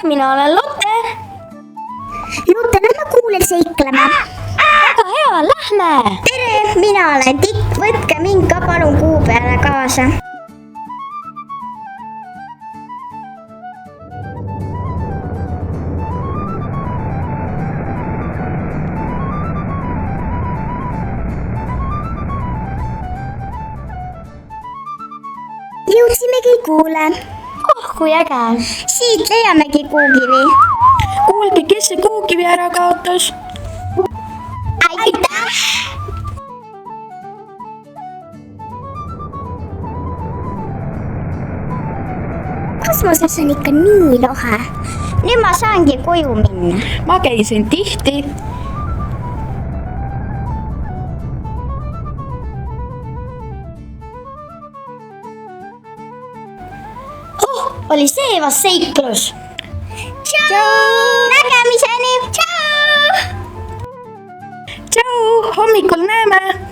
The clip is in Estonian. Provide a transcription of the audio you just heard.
mina olen Lotte. Lotte, lähme kuule seiklema. Väga hea, lähme. Tere, mina olen Tikk, võtke mind ka palun kuu peale kaasa. Jõudsimegi kuule. Oh, kui äge. Siit leiamegi kuukivi. Kuulge, kes see kuukivi ära kaotas? Aitäh! Kosmoses on ikka nii lahe. Nüüd ma saangi koju minna. Ma käisin tihti. Oli see vast seiklus. Tšau! Nägemiseni! Tšau! Tšau, hommikul näeme.